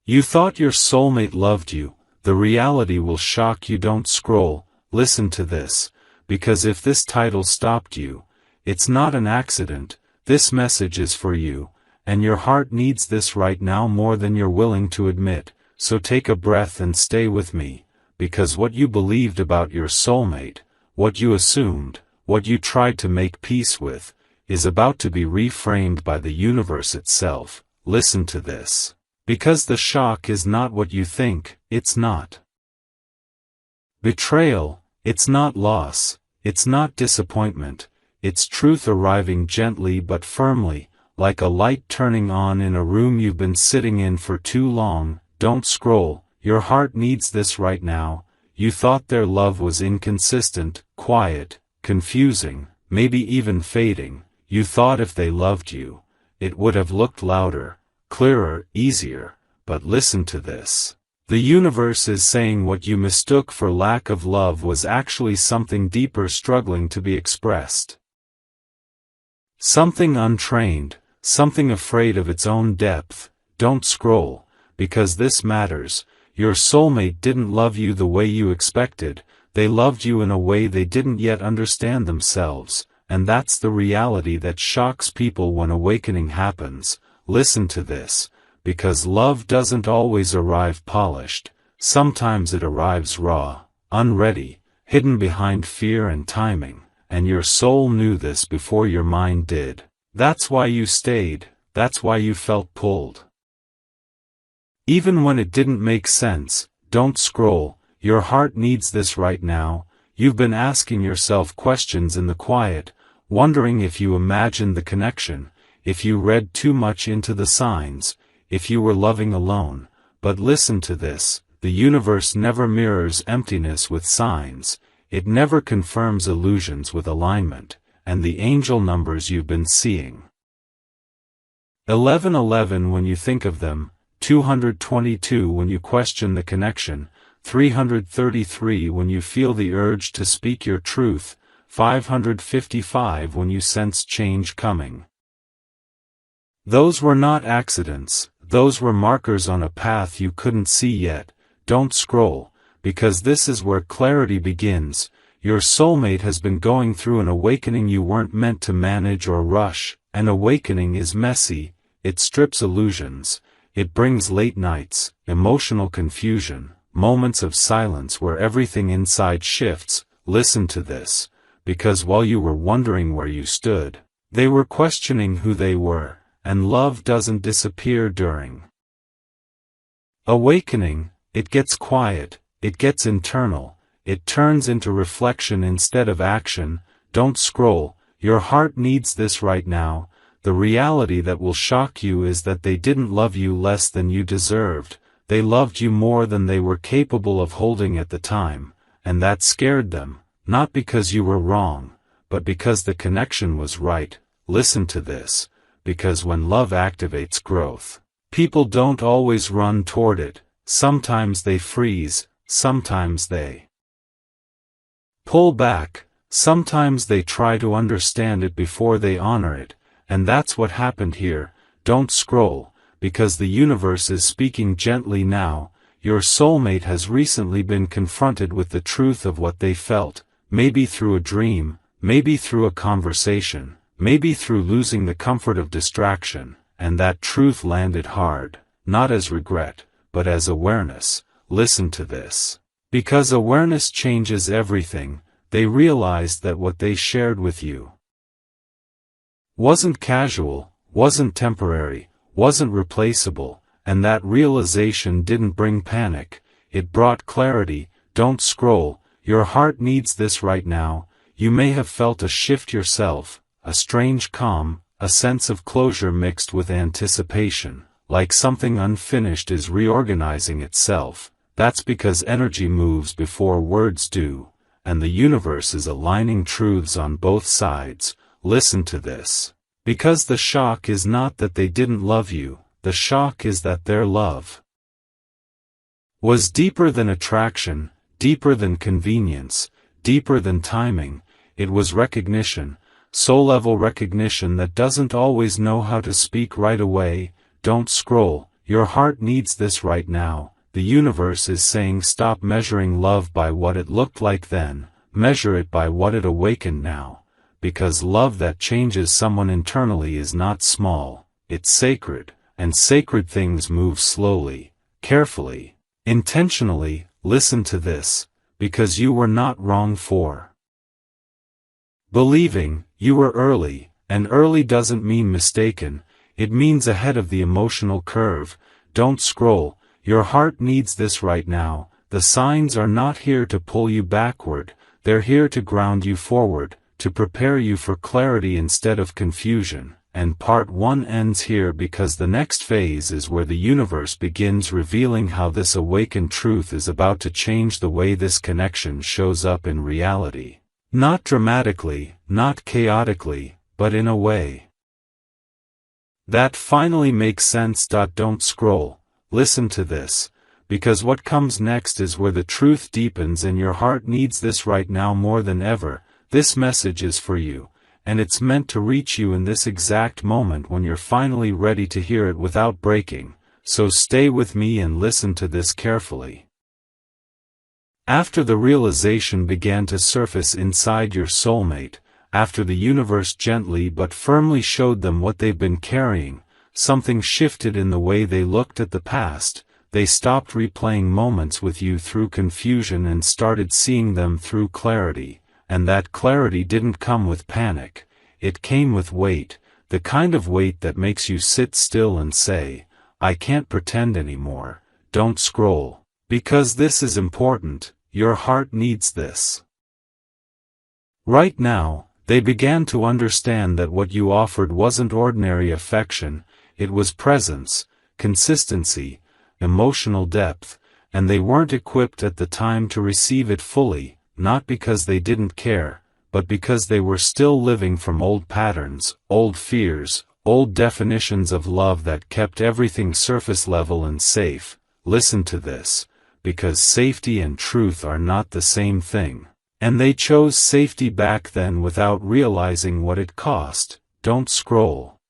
You thought your soulmate loved you. The reality will shock you. Don't scroll, listen to this, because if this title stopped you, it's not an accident. This message is for you, and your heart needs this right now more than you're willing to admit. So take a breath and stay with me, because what you believed about your soulmate, what you assumed, what you tried to make peace with, is about to be reframed by the universe itself. Listen to this. Because the shock is not what you think, it's not betrayal, it's not loss, it's not disappointment, it's truth arriving gently but firmly, like a light turning on in a room you've been sitting in for too long. Don't scroll, your heart needs this right now. You thought their love was inconsistent, quiet, confusing, maybe even fading. You thought if they loved you, it would have looked louder, clearer, easier. But listen to this. The universe is saying what you mistook for lack of love was actually something deeper struggling to be expressed. Something untrained, something afraid of its own depth. Don't scroll, because this matters. Your soulmate didn't love you the way you expected. They loved you in a way they didn't yet understand themselves, and that's the reality that shocks people when awakening happens. Listen to this, because love doesn't always arrive polished. Sometimes it arrives raw, unready, hidden behind fear and timing, and your soul knew this before your mind did. That's why you stayed, that's why you felt pulled. Even when it didn't make sense. Don't scroll, your heart needs this right now. You've been asking yourself questions in the quiet, wondering if you imagined the connection, if you read too much into the signs, if you were loving alone. But listen to this, the universe never mirrors emptiness with signs, it never confirms illusions with alignment, and the angel numbers you've been seeing. 1111 when you think of them, 222 when you question the connection, 333 when you feel the urge to speak your truth, 555 when you sense change coming. Those were not accidents, those were markers on a path you couldn't see yet. Don't scroll, because this is where clarity begins. Your soulmate has been going through an awakening you weren't meant to manage or rush. An awakening is messy, it strips illusions. It brings late nights, emotional confusion, moments of silence where everything inside shifts. Listen to this, because while you were wondering where you stood, they were questioning who they were, and love doesn't disappear during awakening. It gets quiet, it gets internal, it turns into reflection instead of action. Don't scroll, your heart needs this right now. The reality that will shock you is that they didn't love you less than you deserved. They loved you more than they were capable of holding at the time, and that scared them, not because you were wrong, but because the connection was right. Listen to this, because when love activates growth, people don't always run toward it. Sometimes they freeze, sometimes they pull back, sometimes they try to understand it before they honor it. And that's what happened here. Don't scroll, because the universe is speaking gently now. Your soulmate has recently been confronted with the truth of what they felt, maybe through a dream, maybe through a conversation, maybe through losing the comfort of distraction, and that truth landed hard, not as regret, but as awareness. Listen to this. Because awareness changes everything. They realized that what they shared with you wasn't casual, wasn't temporary, wasn't replaceable, and that realization didn't bring panic, it brought clarity. Don't scroll, your heart needs this right now. You may have felt a shift yourself, a strange calm, a sense of closure mixed with anticipation, like something unfinished is reorganizing itself. That's because energy moves before words do, and the universe is aligning truths on both sides. Listen to this. Because the shock is not that they didn't love you, the shock is that their love was deeper than attraction, deeper than convenience, deeper than timing. It was recognition, soul-level recognition that doesn't always know how to speak right away. Don't scroll, your heart needs this right now. The universe is saying stop measuring love by what it looked like then, measure it by what it awakened now. Because love that changes someone internally is not small, it's sacred, and sacred things move slowly, carefully, intentionally. Listen to this, because you were not wrong for believing. You were early, and early doesn't mean mistaken, it means ahead of the emotional curve. Don't scroll, your heart needs this right now. The signs are not here to pull you backward, they're here to ground you forward, to prepare you for clarity instead of confusion. And part 1 ends here because the next phase is where the universe begins revealing how this awakened truth is about to change the way this connection shows up in reality. Not dramatically, not chaotically, but in a way that finally makes sense. Don't scroll, listen to this, because what comes next is where the truth deepens and your heart needs this right now more than ever. This message is for you, and it's meant to reach you in this exact moment when you're finally ready to hear it without breaking. So stay with me and listen to this carefully. After the realization began to surface inside your soulmate, after the universe gently but firmly showed them what they've been carrying, something shifted in the way they looked at the past. They stopped replaying moments with you through confusion and started seeing them through clarity. And that clarity didn't come with panic, it came with weight, the kind of weight that makes you sit still and say, I can't pretend anymore. Don't scroll, because this is important, your heart needs this right now. They began to understand that what you offered wasn't ordinary affection, it was presence, consistency, emotional depth, and they weren't equipped at the time to receive it fully. Not because they didn't care, but because they were still living from old patterns, old fears, old definitions of love that kept everything surface level and safe. Listen to this, because safety and truth are not the same thing. And they chose safety back then without realizing what it cost. Don't scroll.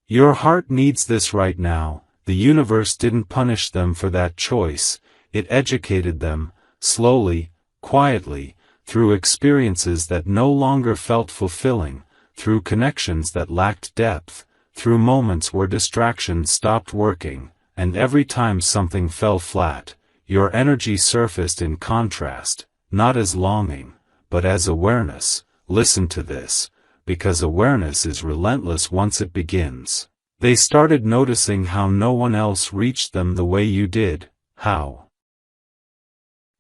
Your heart needs this right now. The universe didn't punish them for that choice, it educated them, slowly, quietly, through experiences that no longer felt fulfilling, through connections that lacked depth, through moments where distraction stopped working, and every time something fell flat, your energy surfaced in contrast, not as longing, but as awareness. Listen to this, because awareness is relentless once it begins. They started noticing how no one else reached them the way you did, how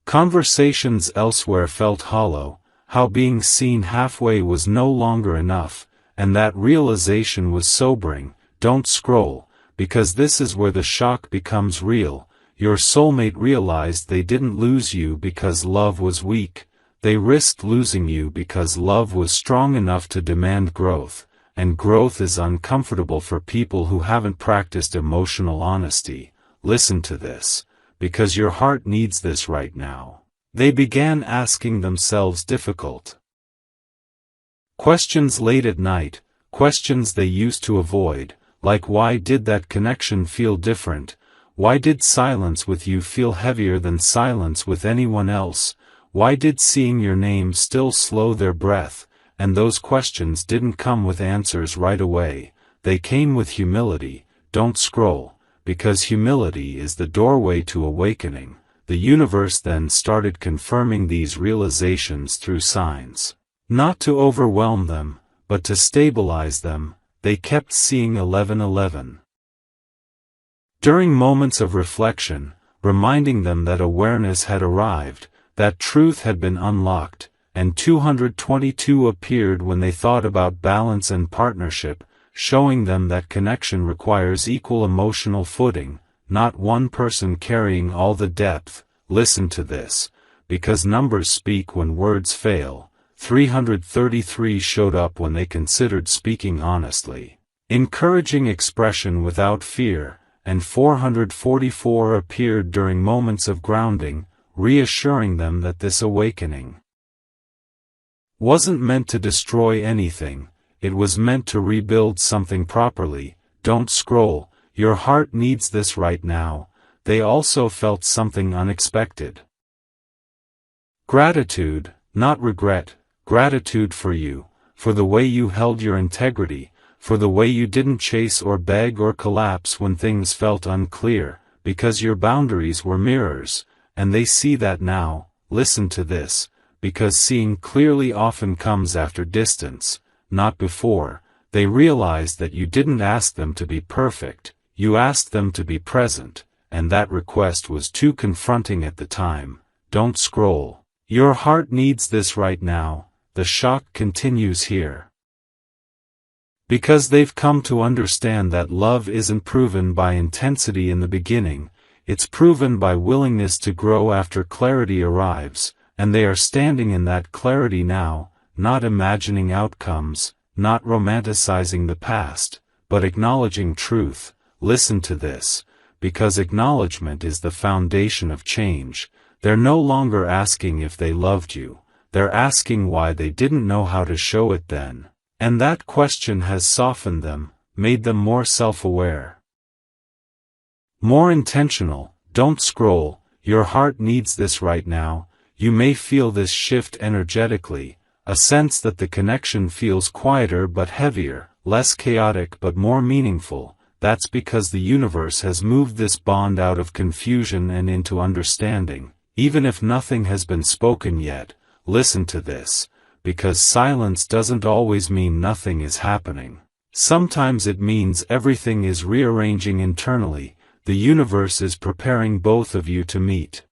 conversations elsewhere felt hollow, how being seen halfway was no longer enough, and that realization was sobering. Don't scroll, because this is where the shock becomes real. Your soulmate realized they didn't lose you because love was weak, they risked losing you because love was strong enough to demand growth, and growth is uncomfortable for people who haven't practiced emotional honesty. Listen to this, because your heart needs this right now. They began asking themselves difficult questions late at night, questions they used to avoid, like why did that connection feel different? Why did silence with you feel heavier than silence with anyone else? Why did seeing your name still slow their breath? And those questions didn't come with answers right away, they came with humility. Don't scroll, because humility is the doorway to awakening. The universe then started confirming these realizations through signs. Not to overwhelm them, but to stabilize them. They kept seeing 1111 during moments of reflection, reminding them that awareness had arrived, that truth had been unlocked, and 222 appeared when they thought about balance and partnership, showing them that connection requires equal emotional footing, not one person carrying all the depth. Listen to this, because numbers speak when words fail. 333 showed up when they considered speaking honestly, encouraging expression without fear, and 444 appeared during moments of grounding, reassuring them that this awakening wasn't meant to destroy anything, it was meant to rebuild something properly. Don't scroll, your heart needs this right now. They also felt something unexpected. Gratitude, not regret, gratitude for you, for the way you held your integrity, for the way you didn't chase or beg or collapse when things felt unclear, because your boundaries were mirrors, and they see that now. Listen to this, because seeing clearly often comes after distance, not before. They realized that you didn't ask them to be perfect, you asked them to be present, and that request was too confronting at the time. Don't scroll. Your heart needs this right now. The shock continues here. Because they've come to understand that love isn't proven by intensity in the beginning, it's proven by willingness to grow after clarity arrives, and they are standing in that clarity now, not imagining outcomes, not romanticizing the past, but acknowledging truth. Listen to this, because acknowledgement is the foundation of change. They're no longer asking if they loved you, they're asking why they didn't know how to show it then. And that question has softened them, made them more self-aware, more intentional. Don't scroll, your heart needs this right now. You may feel this shift energetically, a sense that the connection feels quieter but heavier, less chaotic but more meaningful. That's because the universe has moved this bond out of confusion and into understanding. Even if nothing has been spoken yet, listen to this, because silence doesn't always mean nothing is happening. Sometimes it means everything is rearranging internally. The universe is preparing both of you to meet.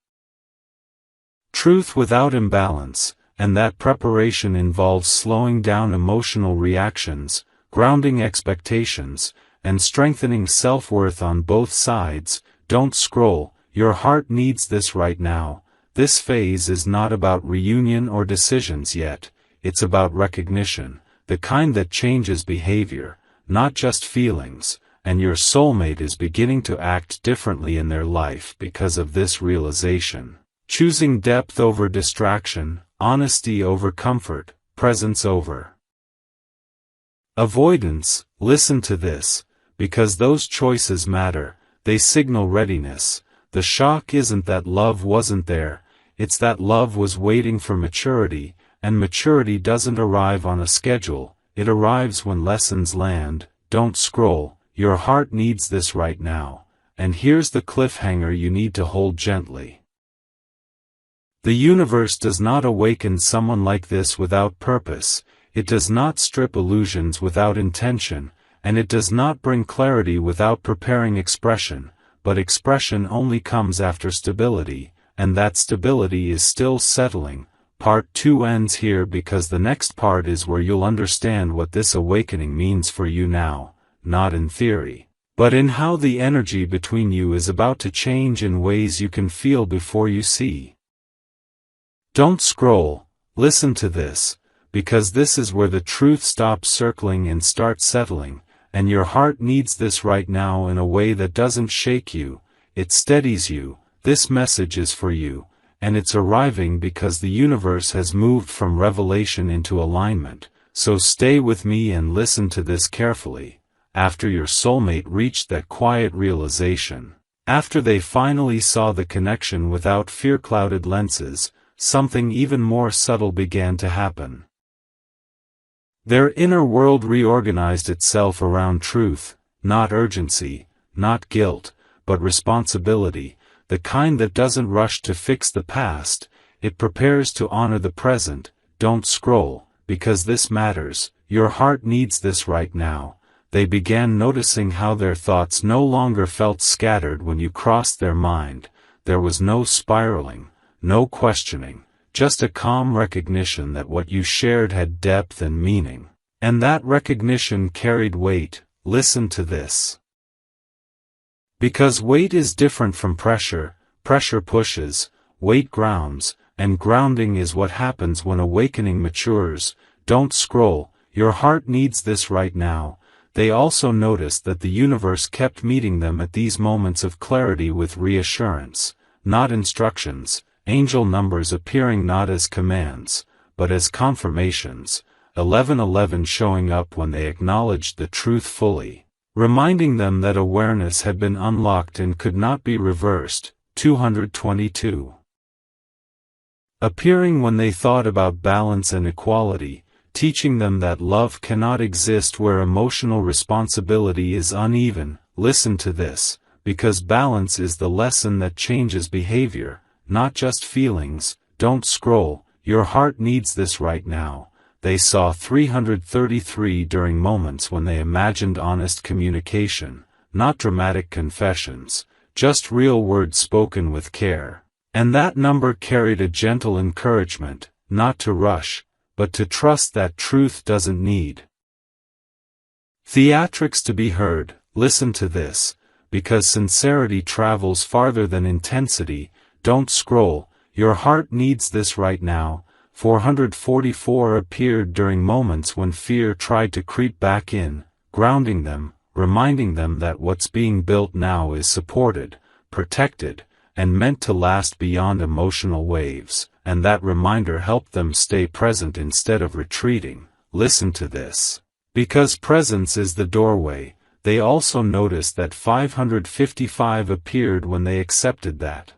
Truth without imbalance, and that preparation involves slowing down emotional reactions, grounding expectations, and strengthening self-worth on both sides. Don't scroll, your heart needs this right now. This phase is not about reunion or decisions yet, it's about recognition, the kind that changes behavior, not just feelings, and your soulmate is beginning to act differently in their life because of this realization. Choosing depth over distraction, honesty over comfort, presence over avoidance. Listen to this, because those choices matter, they signal readiness. The shock isn't that love wasn't there, it's that love was waiting for maturity, and maturity doesn't arrive on a schedule, it arrives when lessons land. Don't scroll, your heart needs this right now, and here's the cliffhanger you need to hold gently. The universe does not awaken someone like this without purpose, it does not strip illusions without intention, and it does not bring clarity without preparing expression, but expression only comes after stability, and that stability is still settling. Part 2 ends here because the next part is where you'll understand what this awakening means for you now, not in theory, but in how the energy between you is about to change in ways you can feel before you see. Don't scroll, listen to this, because this is where the truth stops circling and starts settling, and your heart needs this right now in a way that doesn't shake you, it steadies you. This message is for you, and it's arriving because the universe has moved from revelation into alignment. So stay with me and listen to this carefully. After your soulmate reached that quiet realization, after they finally saw the connection without fear-clouded lenses, something even more subtle began to happen. Their inner world reorganized itself around truth, not urgency, not guilt, but responsibility, the kind that doesn't rush to fix the past, it prepares to honor the present. Don't scroll, because this matters, your heart needs this right now. They began noticing how their thoughts no longer felt scattered when you crossed their mind. There was no spiraling, no questioning, just a calm recognition that what you shared had depth and meaning. And that recognition carried weight. Listen to this. Because weight is different from pressure, pressure pushes, weight grounds, and grounding is what happens when awakening matures. Don't scroll, your heart needs this right now. They also noticed that the universe kept meeting them at these moments of clarity with reassurance, not instructions, angel numbers appearing not as commands, but as confirmations, 1111 showing up when they acknowledged the truth fully. reminding them that awareness had been unlocked and could not be reversed. 222. Appearing when they thought about balance and equality, teaching them that love cannot exist where emotional responsibility is uneven. Listen to this, because balance is the lesson that changes behavior, not just feelings. Don't scroll, your heart needs this right now. They saw 333 during moments when they imagined honest communication, not dramatic confessions, just real words spoken with care. And that number carried a gentle encouragement, not to rush, but to trust that truth doesn't need theatrics to be heard. Listen to this, because sincerity travels farther than intensity. Don't scroll, your heart needs this right now. 444 appeared during moments when fear tried to creep back in, grounding them, reminding them that what's being built now is supported, protected, and meant to last beyond emotional waves, and that reminder helped them stay present instead of retreating. Listen to this. Because presence is the doorway, they also noticed that 555 appeared when they accepted that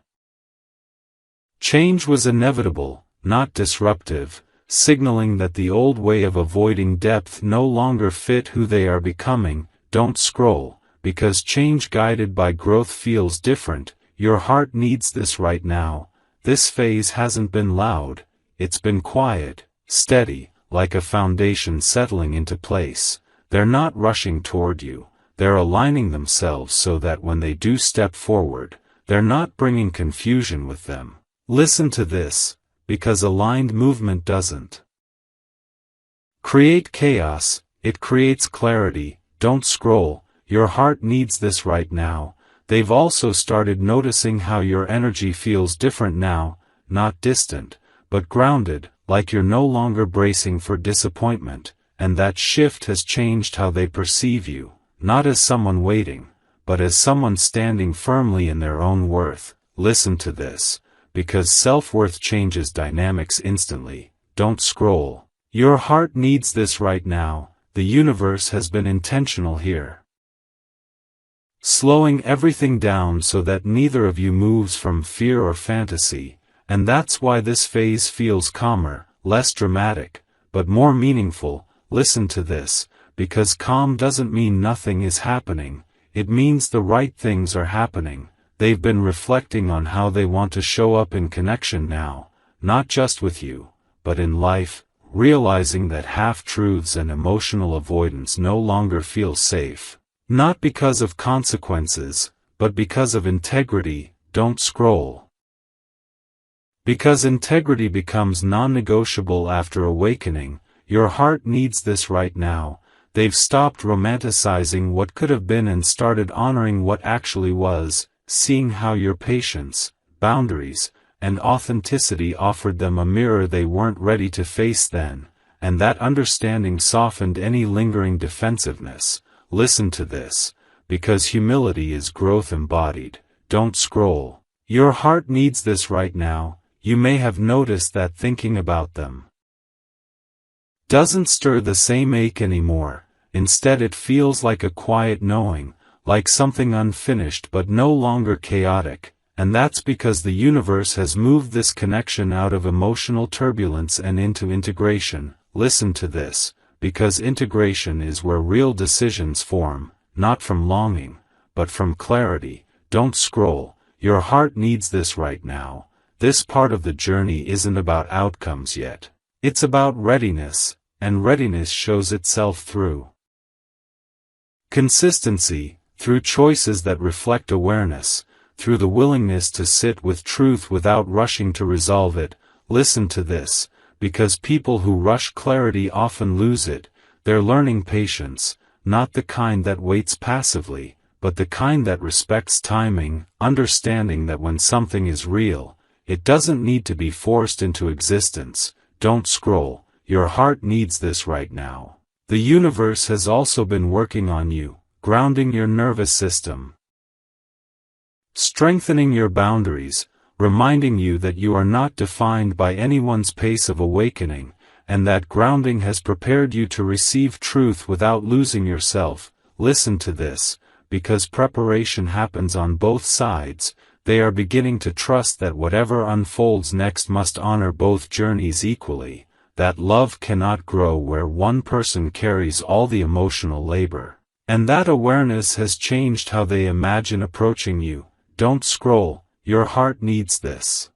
change was inevitable, not disruptive, signaling that the old way of avoiding depth no longer fit who they are becoming. Don't scroll, because change guided by growth feels different. Your heart needs this right now. This phase hasn't been loud, it's been quiet, steady, like a foundation settling into place. They're not rushing toward you, they're aligning themselves so that when they do step forward, they're not bringing confusion with them. Listen to this, because aligned movement doesn't create chaos, it creates clarity. Don't scroll, your heart needs this right now. They've also started noticing how your energy feels different now, not distant, but grounded, like you're no longer bracing for disappointment, and that shift has changed how they perceive you, not as someone waiting, but as someone standing firmly in their own worth. Listen to this, because self-worth changes dynamics instantly. Don't scroll. Your heart needs this right now. The universe has been intentional here, slowing everything down so that neither of you moves from fear or fantasy, and that's why this phase feels calmer, less dramatic, but more meaningful. Listen to this, because calm doesn't mean nothing is happening, it means the right things are happening. They've been reflecting on how they want to show up in connection now, not just with you, but in life, realizing that half-truths and emotional avoidance no longer feel safe. Not because of consequences, but because of integrity. Don't scroll. Because integrity becomes non-negotiable after awakening, your heart needs this right now. They've stopped romanticizing what could have been and started honoring what actually was, seeing how your patience, boundaries, and authenticity offered them a mirror they weren't ready to face then, and that understanding softened any lingering defensiveness. Listen to this, because humility is growth embodied. Don't scroll. Your heart needs this right now. You may have noticed that thinking about them doesn't stir the same ache anymore. Instead it feels like a quiet knowing, like something unfinished but no longer chaotic, and that's because the universe has moved this connection out of emotional turbulence and into integration. Listen to this, because integration is where real decisions form, not from longing, but from clarity. Don't scroll, your heart needs this right now. This part of the journey isn't about outcomes yet. It's about readiness, and readiness shows itself through consistency, through choices that reflect awareness, through the willingness to sit with truth without rushing to resolve it. Listen to this, because people who rush clarity often lose it. They're learning patience, not the kind that waits passively, but the kind that respects timing, understanding that when something is real, it doesn't need to be forced into existence. Don't scroll, your heart needs this right now. The universe has also been working on you, grounding your nervous system, strengthening your boundaries, reminding you that you are not defined by anyone's pace of awakening, and that grounding has prepared you to receive truth without losing yourself. listen to this, because preparation happens on both sides. They are beginning to trust that whatever unfolds next must honor both journeys equally, that love cannot grow where one person carries all the emotional labor. And that awareness has changed how they imagine approaching you. Don't scroll, your heart needs this.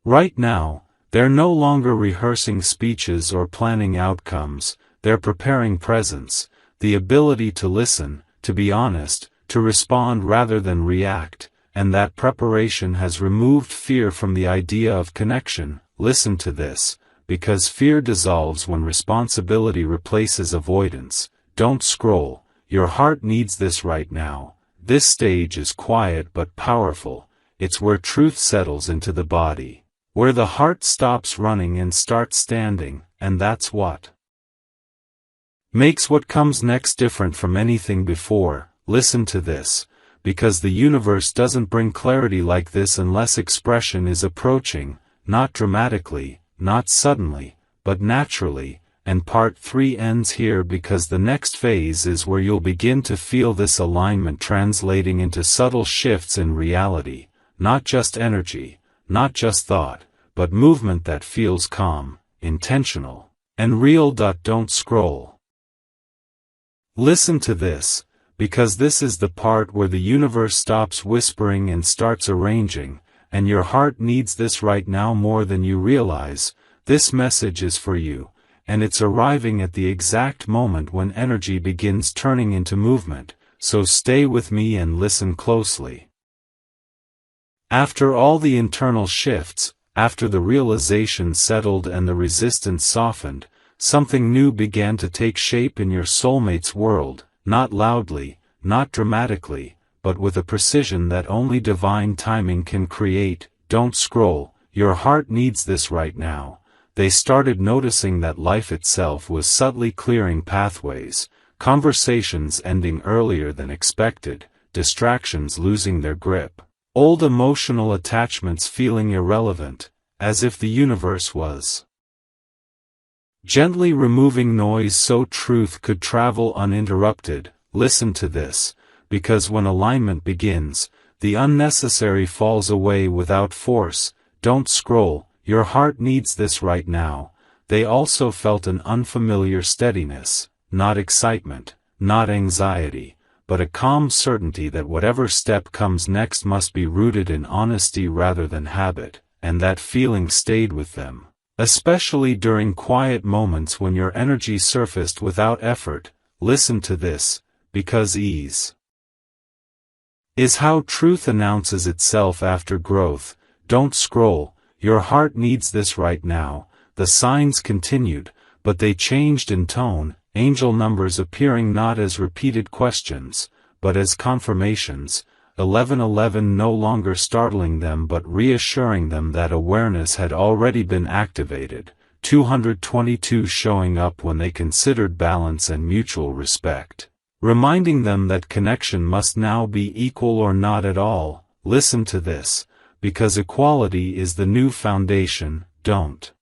Right now, they're no longer rehearsing speeches or planning outcomes, they're preparing presence, the ability to listen, to be honest, to respond rather than react, and that preparation has removed fear from the idea of connection. Listen to this, because fear dissolves when responsibility replaces avoidance. Don't scroll, your heart needs this right now. This stage is quiet but powerful, it's where truth settles into the body, where the heart stops running and starts standing, and that's what makes what comes next different from anything before. Listen to this, because the universe doesn't bring clarity like this unless expression is approaching, not dramatically, not suddenly, but naturally. And part 3 ends here because the next phase is where you'll begin to feel this alignment translating into subtle shifts in reality, not just energy, not just thought, but movement that feels calm, intentional, and real. Don't scroll. Listen to this, because this is the part where the universe stops whispering and starts arranging, and your heart needs this right now more than you realize. This message is for you. And it's arriving at the exact moment when energy begins turning into movement, so stay with me and listen closely. After all the internal shifts, after the realization settled and the resistance softened, something new began to take shape in your soulmate's world, not loudly, not dramatically, but with a precision that only divine timing can create. Don't scroll, your heart needs this right now. They started noticing that life itself was subtly clearing pathways, conversations ending earlier than expected, distractions losing their grip, old emotional attachments feeling irrelevant, as if the universe was gently removing noise so truth could travel uninterrupted. Listen to this, because when alignment begins, the unnecessary falls away without force. Don't scroll. Your heart needs this right now. They also felt an unfamiliar steadiness, not excitement, not anxiety, but a calm certainty that whatever step comes next must be rooted in honesty rather than habit, and that feeling stayed with them, especially during quiet moments when your energy surfaced without effort. Listen to this, because ease is how truth announces itself after growth. Don't scroll. Your heart needs this right now. The signs continued, but they changed in tone, angel numbers appearing not as repeated questions, but as confirmations. 1111 no longer startling them but reassuring them that awareness had already been activated. 222 showing up when they considered balance and mutual respect, reminding them that connection must now be equal or not at all. Listen to this, because equality is the new foundation. Don't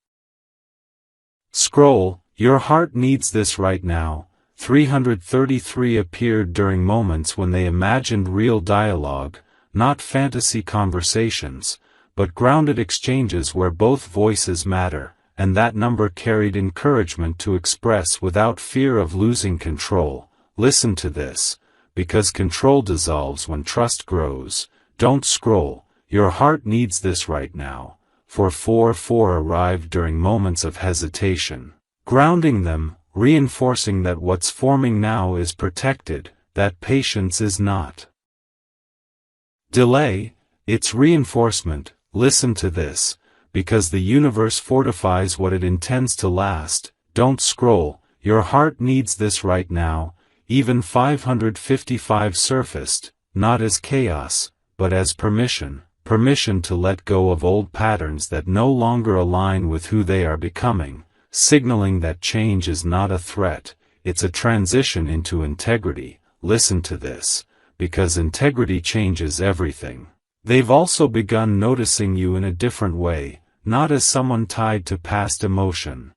scroll, your heart needs this right now. 333 appeared during moments when they imagined real dialogue, not fantasy conversations, but grounded exchanges where both voices matter, and that number carried encouragement to express without fear of losing control. Listen to this, because control dissolves when trust grows. Don't scroll. Your heart needs this right now. 444 arrived during moments of hesitation, grounding them, reinforcing that what's forming now is protected, that patience is not delay, it's reinforcement. Listen to this, because the universe fortifies what it intends to last. Don't scroll, your heart needs this right now. Even 555 surfaced, not as chaos, but as permission. Permission to let go of old patterns that no longer align with who they are becoming, signaling that change is not a threat, it's a transition into integrity. Listen to this, because integrity changes everything. They've also begun noticing you in a different way, not as someone tied to past emotion,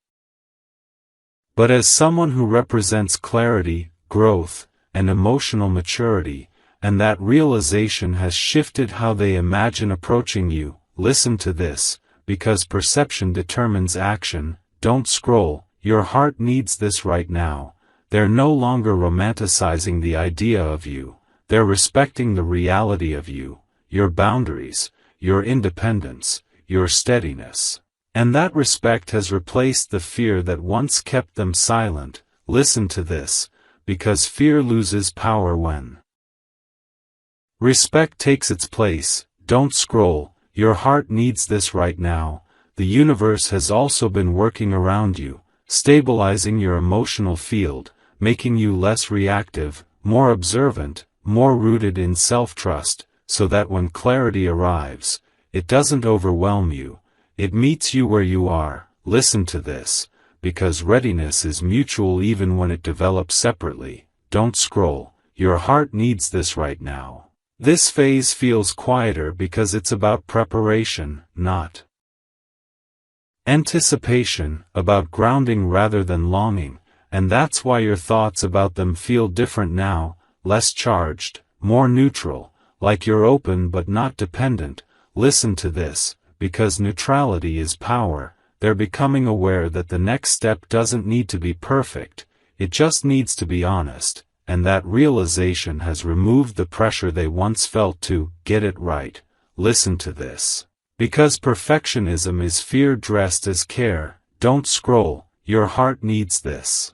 but as someone who represents clarity, growth, and emotional maturity, and that realization has shifted how they imagine approaching you. Listen to this, because perception determines action. Don't scroll, your heart needs this right now. They're no longer romanticizing the idea of you, they're respecting the reality of you, your boundaries, your independence, your steadiness. And that respect has replaced the fear that once kept them silent. Listen to this, because fear loses power when respect takes its place. Don't scroll, your heart needs this right now. The universe has also been working around you, stabilizing your emotional field, making you less reactive, more observant, more rooted in self-trust, so that when clarity arrives, it doesn't overwhelm you, it meets you where you are. Listen to this, because readiness is mutual even when it develops separately. Don't scroll, your heart needs this right now. This phase feels quieter because it's about preparation, not anticipation, about grounding rather than longing, and that's why your thoughts about them feel different now, less charged, more neutral, like you're open but not dependent. Listen to this, because neutrality is power. They're becoming aware that the next step doesn't need to be perfect, it just needs to be honest, and that realization has removed the pressure they once felt to get it right. Listen to this, because perfectionism is fear dressed as care. Don't scroll, your heart needs this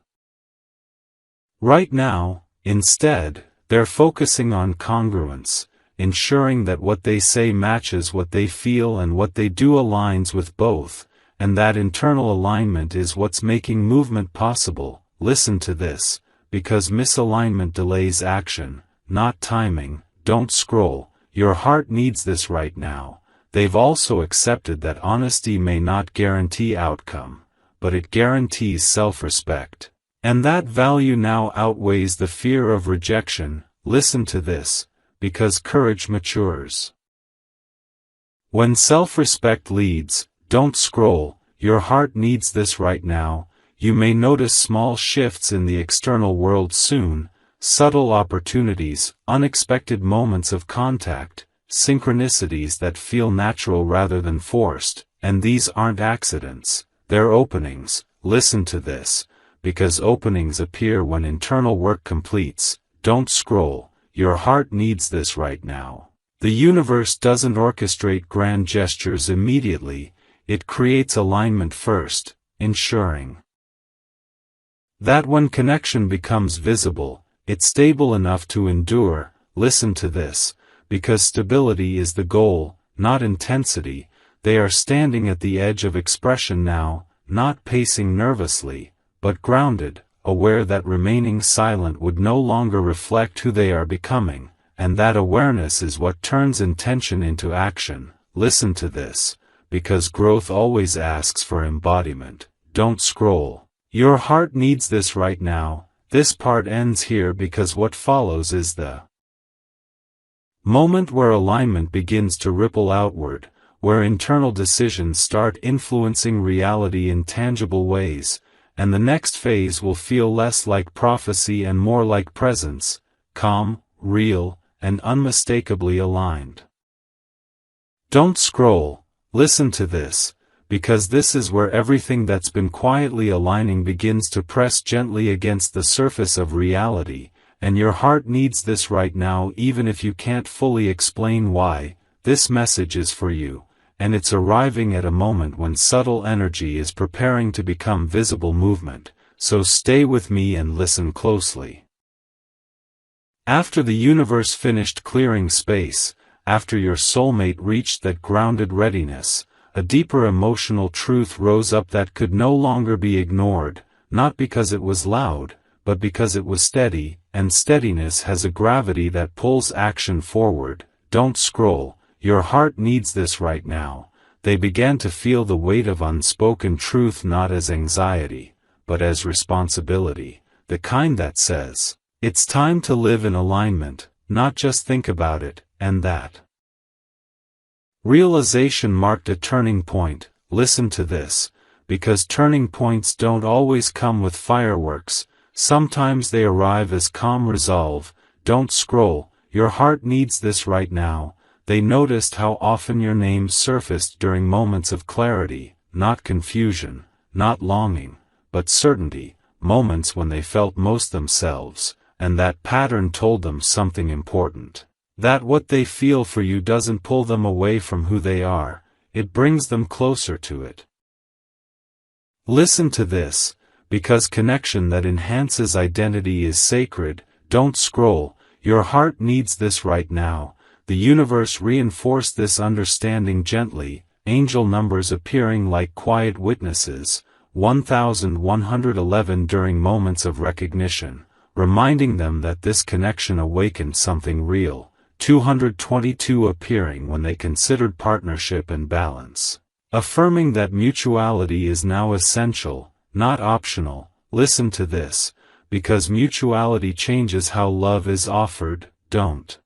right now. Instead, they're focusing on congruence, ensuring that what they say matches what they feel and what they do aligns with both, and that internal alignment is what's making movement possible. Listen to this, because misalignment delays action, not timing. Don't scroll, your heart needs this right now. They've also accepted that honesty may not guarantee outcome, but it guarantees self-respect. And that value now outweighs the fear of rejection. Listen to this, because courage matures when self-respect leads. Don't scroll, your heart needs this right now. You may notice small shifts in the external world soon, subtle opportunities, unexpected moments of contact, synchronicities that feel natural rather than forced, and these aren't accidents, they're openings. Listen to this, because openings appear when internal work completes. Don't scroll, your heart needs this right now. The universe doesn't orchestrate grand gestures immediately, it creates alignment first, ensuring that when connection becomes visible, it's stable enough to endure. Listen to this, because stability is the goal, not intensity. They are standing at the edge of expression now, not pacing nervously, but grounded, aware that remaining silent would no longer reflect who they are becoming, and that awareness is what turns intention into action. Listen to this, because growth always asks for embodiment. Don't scroll, your heart needs this right now. This part ends here because what follows is the moment where alignment begins to ripple outward, where internal decisions start influencing reality in tangible ways, and the next phase will feel less like prophecy and more like presence, calm, real, and unmistakably aligned. Don't scroll, listen to this, because this is where everything that's been quietly aligning begins to press gently against the surface of reality, and your heart needs this right now even if you can't fully explain why. This message is for you, and it's arriving at a moment when subtle energy is preparing to become visible movement, so stay with me and listen closely. After the universe finished clearing space, after your soulmate reached that grounded readiness, a deeper emotional truth rose up that could no longer be ignored, not because it was loud, but because it was steady, and steadiness has a gravity that pulls action forward. Don't scroll, your heart needs this right now. They began to feel the weight of unspoken truth not as anxiety, but as responsibility, the kind that says, it's time to live in alignment, not just think about it. And that realization marked a turning point. Listen to this, because turning points don't always come with fireworks, Sometimes they arrive as calm resolve. Don't scroll, your heart needs this right now. They noticed how often your name surfaced during moments of clarity, not confusion, not longing, but certainty, moments when they felt most themselves, and that pattern told them something important. That what they feel for you doesn't pull them away from who they are, it brings them closer to it. Listen to this, because connection that enhances identity is sacred. Don't scroll, your heart needs this right now. The universe reinforced this understanding gently, angel numbers appearing like quiet witnesses, 1111 during moments of recognition, reminding them that this connection awakened something real, 222 appearing when they considered partnership and balance, affirming that mutuality is now essential, not optional. Listen to this, because mutuality changes how love is offered. Don't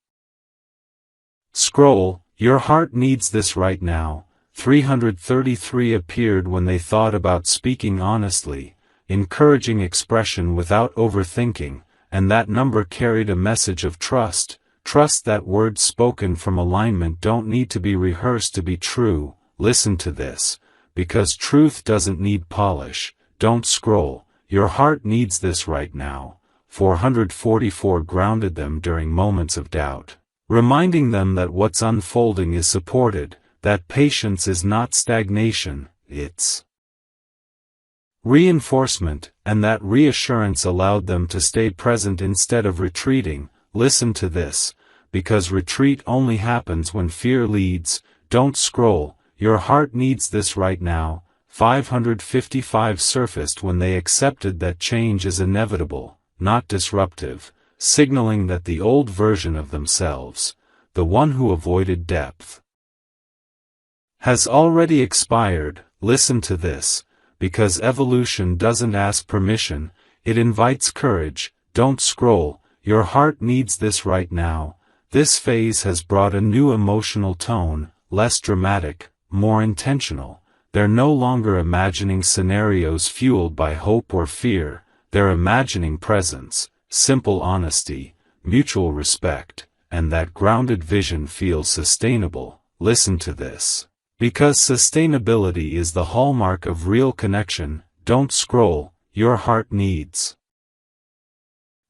scroll, your heart needs this right now. 333 appeared when they thought about speaking honestly, encouraging expression without overthinking, and that number carried a message of trust. Trust that words spoken from alignment don't need to be rehearsed to be true. Listen to this, because truth doesn't need polish. Don't scroll, your heart needs this right now. 444 grounded them during moments of doubt, reminding them that what's unfolding is supported, that patience is not stagnation, it's reinforcement, and that reassurance allowed them to stay present instead of retreating. Listen to this, because retreat only happens when fear leads. Don't scroll, your heart needs this right now. 555 surfaced when they accepted that change is inevitable, not disruptive, signaling that the old version of themselves, the one who avoided depth, has already expired. Listen to this, because evolution doesn't ask permission, it invites courage. Don't scroll, your heart needs this right now. This phase has brought a new emotional tone, less dramatic, more intentional. They're no longer imagining scenarios fueled by hope or fear, they're imagining presence, simple honesty, mutual respect, and that grounded vision feels sustainable. Listen to this, because sustainability is the hallmark of real connection. Don't scroll, your heart needs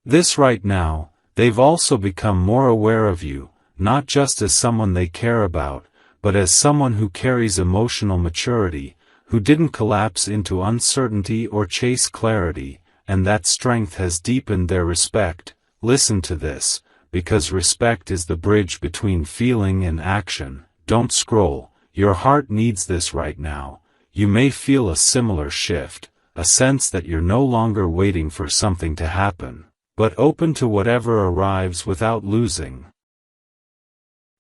this right now. They've also become more aware of you, not just as someone they care about, but as someone who carries emotional maturity, who didn't collapse into uncertainty or chase clarity, and that strength has deepened their respect. Listen to this, because respect is the bridge between feeling and action. Don't scroll, your heart needs this right now. You may feel a similar shift, a sense that you're no longer waiting for something to happen, but open to whatever arrives without losing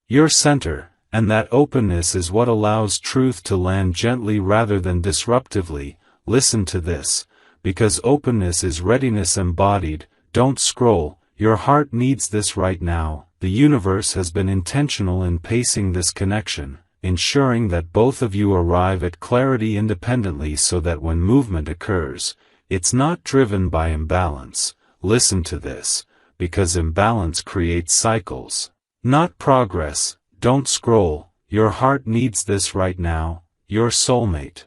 your center, and that openness is what allows truth to land gently rather than disruptively. Listen to this, because openness is readiness embodied. Don't scroll, your heart needs this right now. The universe has been intentional in pacing this connection, ensuring that both of you arrive at clarity independently so that when movement occurs, it's not driven by imbalance. Listen to this, because imbalance creates cycles, not progress. Don't scroll, your heart needs this right now. Your soulmate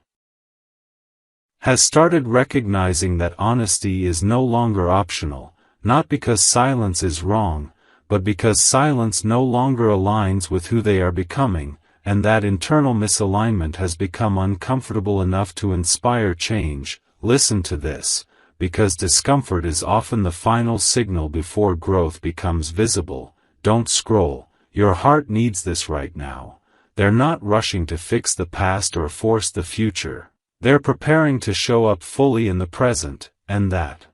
has started recognizing that honesty is no longer optional, not because silence is wrong, but because silence no longer aligns with who they are becoming, and that internal misalignment has become uncomfortable enough to inspire change. Listen to this, because discomfort is often the final signal before growth becomes visible. Don't scroll, your heart needs this right now. They're not rushing to fix the past or force the future. They're preparing to show up fully in the present, and that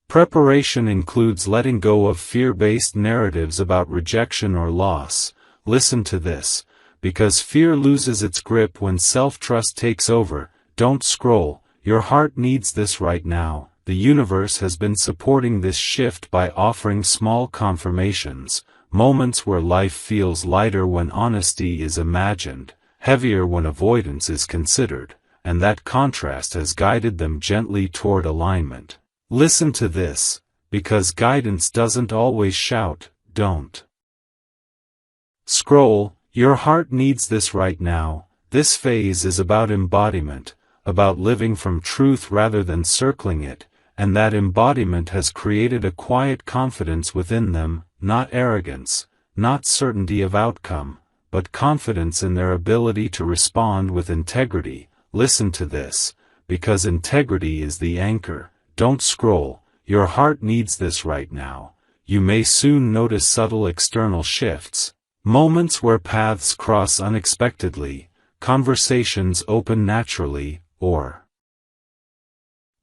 preparation includes letting go of fear-based narratives about rejection or loss. Listen to this, because fear loses its grip when self-trust takes over. Don't scroll, your heart needs this right now. The universe has been supporting this shift by offering small confirmations, moments where life feels lighter when honesty is imagined, heavier when avoidance is considered, and that contrast has guided them gently toward alignment. Listen to this, because guidance doesn't always shout, don't scroll, your heart needs this right now. This phase is about embodiment, about living from truth rather than circling it, and that embodiment has created a quiet confidence within them, not arrogance, not certainty of outcome, but confidence in their ability to respond with integrity. Listen to this, because integrity is the anchor. Don't scroll, your heart needs this right now. You may soon notice subtle external shifts, moments where paths cross unexpectedly, conversations open naturally, or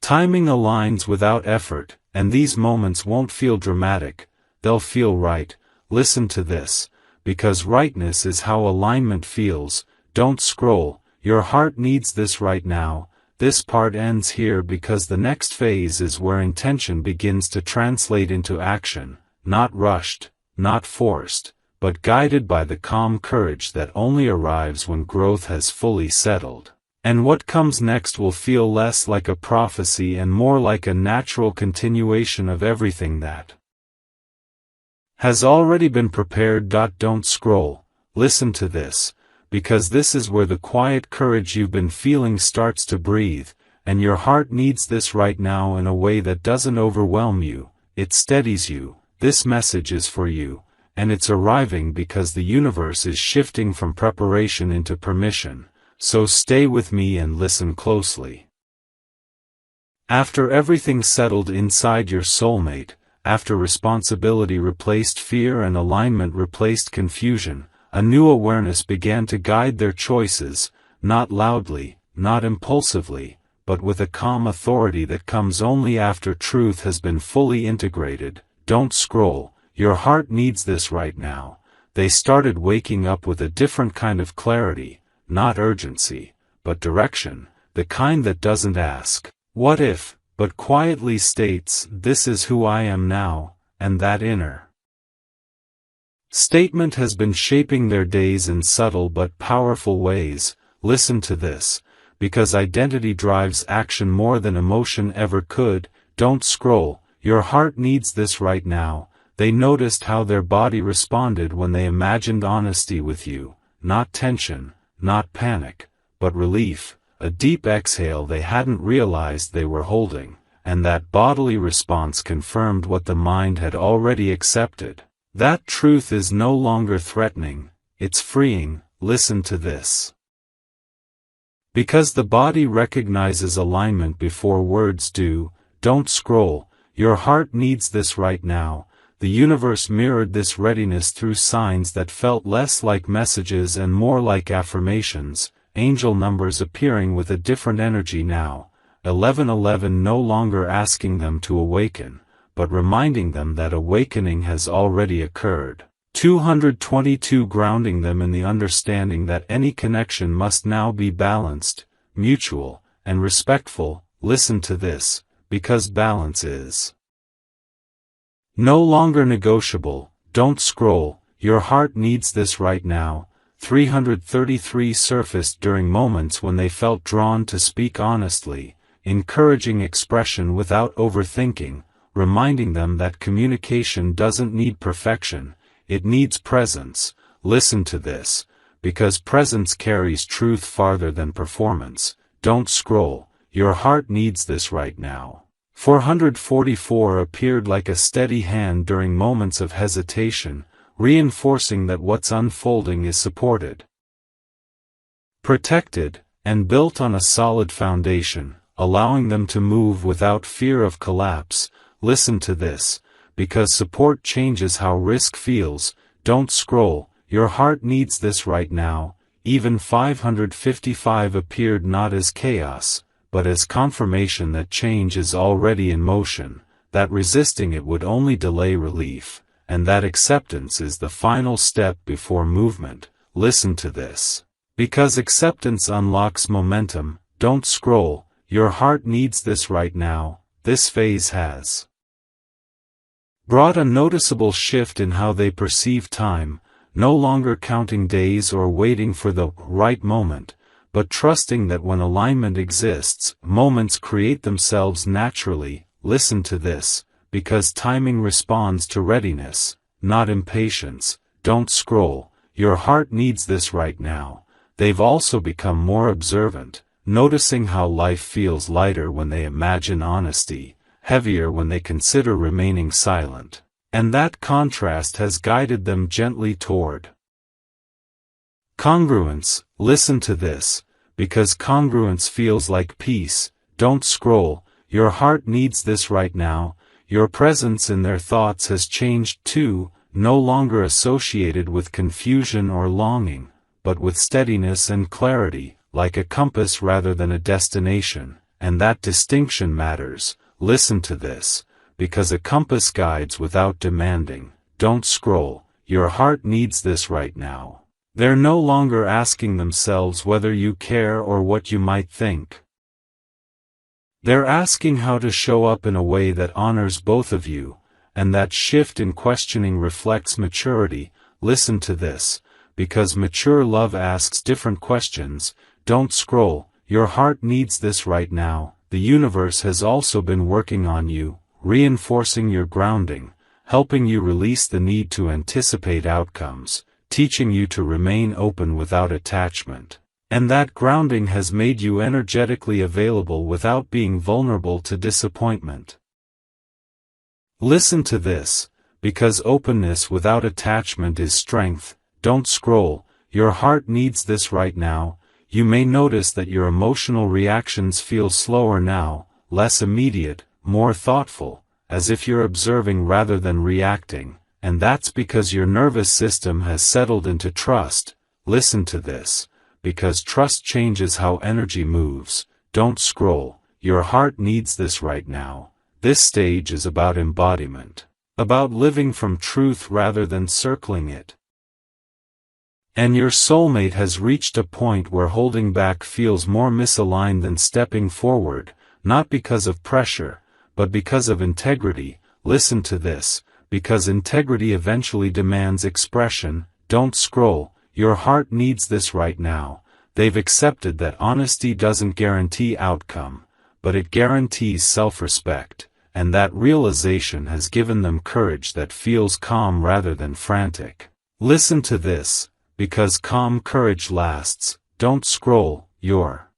timing aligns without effort, and these moments won't feel dramatic, they'll feel right. Listen to this, because rightness is how alignment feels. Don't scroll, your heart needs this right now. This part ends here because the next phase is where intention begins to translate into action, not rushed, not forced, but guided by the calm courage that only arrives when growth has fully settled. And what comes next will feel less like a prophecy and more like a natural continuation of everything that has already been prepared. Don't scroll, listen to this, because this is where the quiet courage you've been feeling starts to breathe, and your heart needs this right now in a way that doesn't overwhelm you, it steadies you. This message is for you, and it's arriving because the universe is shifting from preparation into permission. So stay with me and listen closely. After everything settled inside your soulmate, after responsibility replaced fear and alignment replaced confusion, a new awareness began to guide their choices, not loudly, not impulsively, but with a calm authority that comes only after truth has been fully integrated. Don't scroll, your heart needs this right now. They started waking up with a different kind of clarity. Not urgency, but direction, the kind that doesn't ask, what if, but quietly states, this is who I am now, and that inner statement has been shaping their days in subtle but powerful ways. Listen to this, because identity drives action more than emotion ever could. Don't scroll, your heart needs this right now. They noticed how their body responded when they imagined honesty with you, not tension, not panic, but relief, a deep exhale they hadn't realized they were holding, and that bodily response confirmed what the mind had already accepted. That truth is no longer threatening, it's freeing. Listen to this. Because the body recognizes alignment before words do. Don't scroll, your heart needs this right now. The universe mirrored this readiness through signs that felt less like messages and more like affirmations, angel numbers appearing with a different energy now, 1111 no longer asking them to awaken, but reminding them that awakening has already occurred, 222 grounding them in the understanding that any connection must now be balanced, mutual, and respectful. Listen to this, because balance is no longer negotiable. Don't scroll, your heart needs this right now. 333 surfaced during moments when they felt drawn to speak honestly, encouraging expression without overthinking, reminding them that communication doesn't need perfection, it needs presence. Listen to this, because presence carries truth farther than performance. Don't scroll, your heart needs this right now. 444 appeared like a steady hand during moments of hesitation, reinforcing that what's unfolding is supported, protected, and built on a solid foundation, allowing them to move without fear of collapse. Listen to this, because support changes how risk feels. Don't scroll, your heart needs this right now. Even 555 appeared not as chaos, but as confirmation that change is already in motion, that resisting it would only delay relief, and that acceptance is the final step before movement. Listen to this, because acceptance unlocks momentum. Don't scroll, your heart needs this right now. This phase has brought a noticeable shift in how they perceive time, no longer counting days or waiting for the right moment, but trusting that when alignment exists, moments create themselves naturally. listen to this, because timing responds to readiness, not impatience. Don't scroll, your heart needs this right now. They've also become more observant, noticing how life feels lighter when they imagine honesty, heavier when they consider remaining silent. And that contrast has guided them gently toward congruence. Listen to this, because congruence feels like peace. Don't scroll, your heart needs this right now. Your presence in their thoughts has changed too, no longer associated with confusion or longing, but with steadiness and clarity, like a compass rather than a destination, and that distinction matters. Listen to this, because a compass guides without demanding. Don't scroll, your heart needs this right now. They're no longer asking themselves whether you care or what you might think. They're asking how to show up in a way that honors both of you, and that shift in questioning reflects maturity. Listen to this, because mature love asks different questions. Don't scroll, your heart needs this right now. The universe has also been working on you, reinforcing your grounding, helping you release the need to anticipate outcomes, teaching you to remain open without attachment. And that grounding has made you energetically available without being vulnerable to disappointment. Listen to this, because openness without attachment is strength. Don't scroll, your heart needs this right now. You may notice that your emotional reactions feel slower now, less immediate, more thoughtful, as if you're observing rather than reacting, and that's because your nervous system has settled into trust. Listen to this, because trust changes how energy moves. Don't scroll, your heart needs this right now. This stage is about embodiment, about living from truth rather than circling it. And your soulmate has reached a point where holding back feels more misaligned than stepping forward, not because of pressure, but because of integrity. Listen to this, because integrity eventually demands expression. Don't scroll, your heart needs this right now. They've accepted that honesty doesn't guarantee outcome, but it guarantees self-respect, and that realization has given them courage that feels calm rather than frantic. Listen to this, because calm courage lasts. Don't scroll, your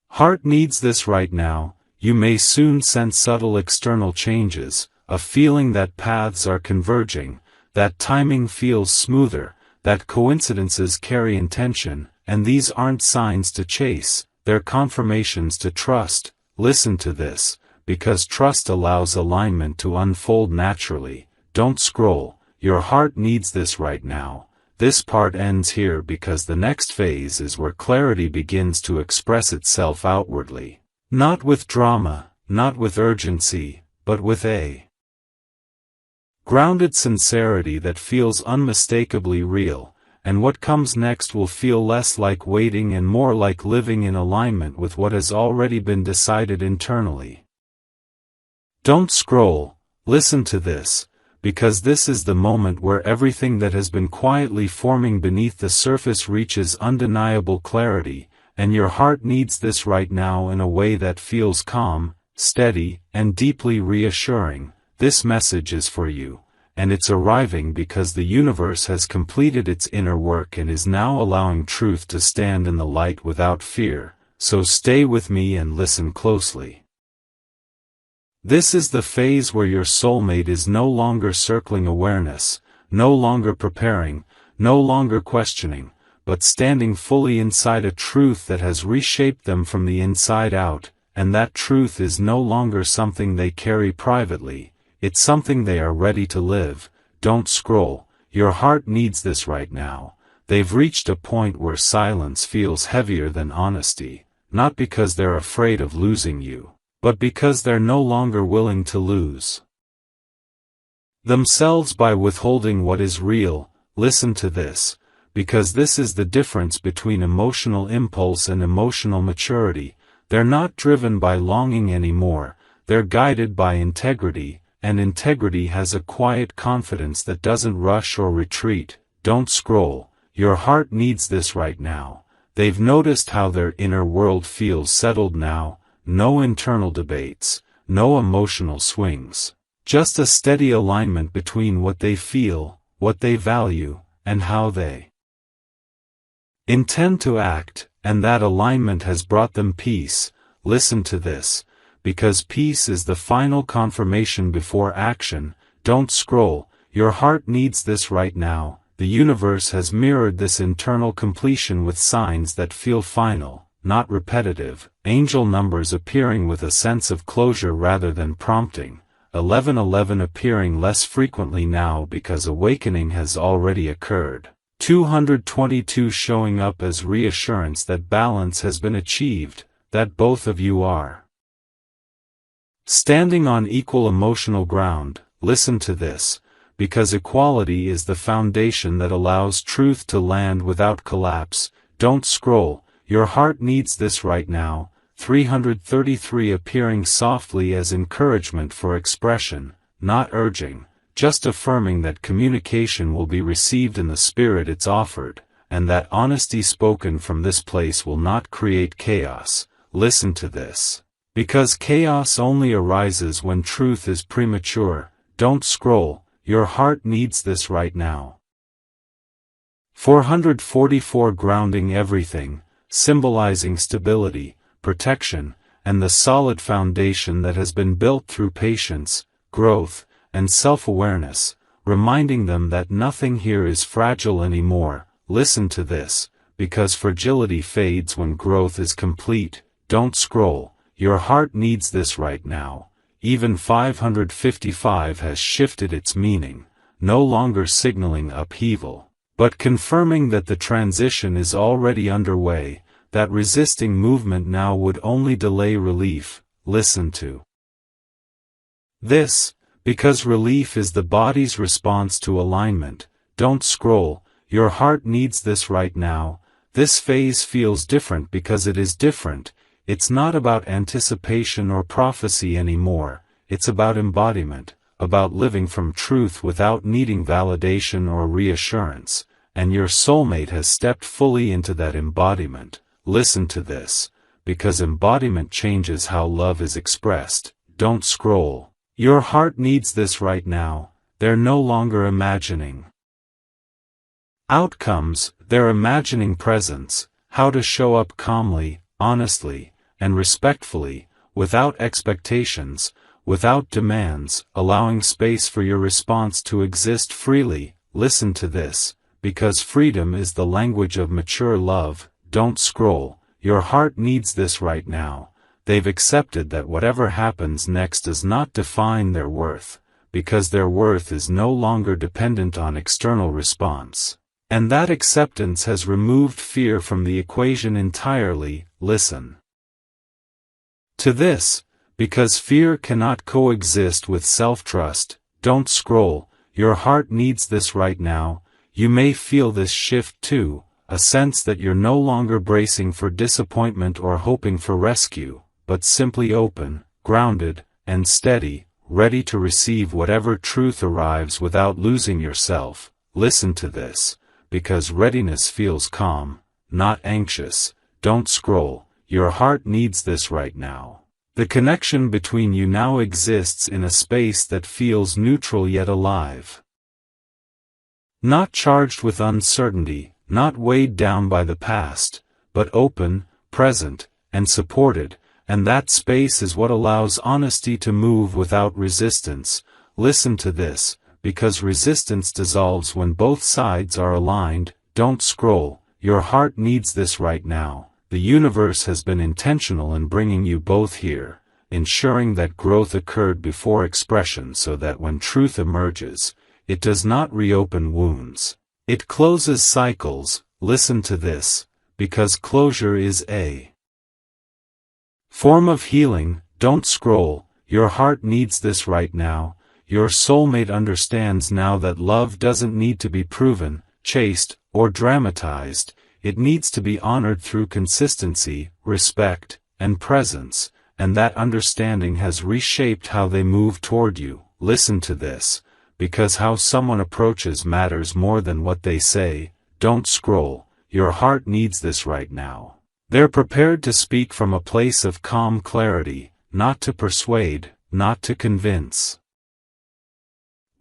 heart needs this right now. You may soon sense subtle external changes, a feeling that paths are converging, that timing feels smoother, that coincidences carry intention, and these aren't signs to chase, they're confirmations to trust. Listen to this, because trust allows alignment to unfold naturally. Don't scroll, your heart needs this right now. This part ends here because the next phase is where clarity begins to express itself outwardly. Not with drama, not with urgency, but with a grounded sincerity that feels unmistakably real, and what comes next will feel less like waiting and more like living in alignment with what has already been decided internally. Don't scroll, listen to this, because this is the moment where everything that has been quietly forming beneath the surface reaches undeniable clarity, and your heart needs this right now in a way that feels calm, steady, and deeply reassuring. This message is for you, and it's arriving because the universe has completed its inner work and is now allowing truth to stand in the light without fear. So stay with me and listen closely. This is the phase where your soulmate is no longer circling awareness, no longer preparing, no longer questioning, but standing fully inside a truth that has reshaped them from the inside out, and that truth is no longer something they carry privately, it's something they are ready to live. Don't scroll, your heart needs this right now. They've reached a point where silence feels heavier than honesty, not because they're afraid of losing you, but because they're no longer willing to lose themselves by withholding what is real. Listen to this, because this is the difference between emotional impulse and emotional maturity. They're not driven by longing anymore, they're guided by integrity, and integrity has a quiet confidence that doesn't rush or retreat. Don't scroll, your heart needs this right now. They've noticed how their inner world feels settled now, no internal debates, no emotional swings. Just a steady alignment between what they feel, what they value, and how they intend to act, and that alignment has brought them peace. Listen to this, because peace is the final confirmation before action. Don't scroll, your heart needs this right now. The universe has mirrored this internal completion with signs that feel final, not repetitive. Angel numbers appearing with a sense of closure rather than prompting. 1111 appearing less frequently now because awakening has already occurred. 222 showing up as reassurance that balance has been achieved, that both of you are standing on equal emotional ground. Listen to this, because equality is the foundation that allows truth to land without collapse. Don't scroll, your heart needs this right now. 333 appearing softly as encouragement for expression, not urging, just affirming that communication will be received in the spirit it's offered, and that honesty spoken from this place will not create chaos. Listen to this, because chaos only arises when truth is premature. Don't scroll, your heart needs this right now. 444 grounding everything, symbolizing stability, protection, and the solid foundation that has been built through patience, growth, and self-awareness, reminding them that nothing here is fragile anymore. Listen to this, because fragility fades when growth is complete. Don't scroll, your heart needs this right now. Even 555 has shifted its meaning, no longer signaling upheaval, but confirming that the transition is already underway, that resisting movement now would only delay relief. Listen to this, because relief is the body's response to alignment. Don't scroll, your heart needs this right now. This phase feels different because it is different. It's not about anticipation or prophecy anymore, it's about embodiment, about living from truth without needing validation or reassurance, and your soulmate has stepped fully into that embodiment. Listen to this, because embodiment changes how love is expressed. Don't scroll, your heart needs this right now. They're no longer imagining outcomes, they're imagining presence, how to show up calmly, honestly, and respectfully, without expectations, without demands, allowing space for your response to exist freely. Listen to this, because freedom is the language of mature love. Don't scroll, your heart needs this right now. They've accepted that whatever happens next does not define their worth, because their worth is no longer dependent on external response. And that acceptance has removed fear from the equation entirely. Listen to this, because fear cannot coexist with self-trust. Don't scroll, your heart needs this right now. You may feel this shift too, a sense that you're no longer bracing for disappointment or hoping for rescue, but simply open, grounded, and steady, ready to receive whatever truth arrives without losing yourself. Listen to this, because readiness feels calm, not anxious. Don't scroll, your heart needs this right now. The connection between you now exists in a space that feels neutral yet alive. Not charged with uncertainty, not weighed down by the past, but open, present, and supported, and that space is what allows honesty to move without resistance. Listen to this, because resistance dissolves when both sides are aligned. Don't scroll, your heart needs this right now. The universe has been intentional in bringing you both here, ensuring that growth occurred before expression so that when truth emerges, it does not reopen wounds. It closes cycles. Listen to this, because closure is a form of healing. Don't scroll, your heart needs this right now. Your soulmate understands now that love doesn't need to be proven, chased, or dramatized. It needs to be honored through consistency, respect, and presence, and that understanding has reshaped how they move toward you. Listen to this, because how someone approaches matters more than what they say. Don't scroll, your heart needs this right now. They're prepared to speak from a place of calm clarity, not to persuade, not to convince,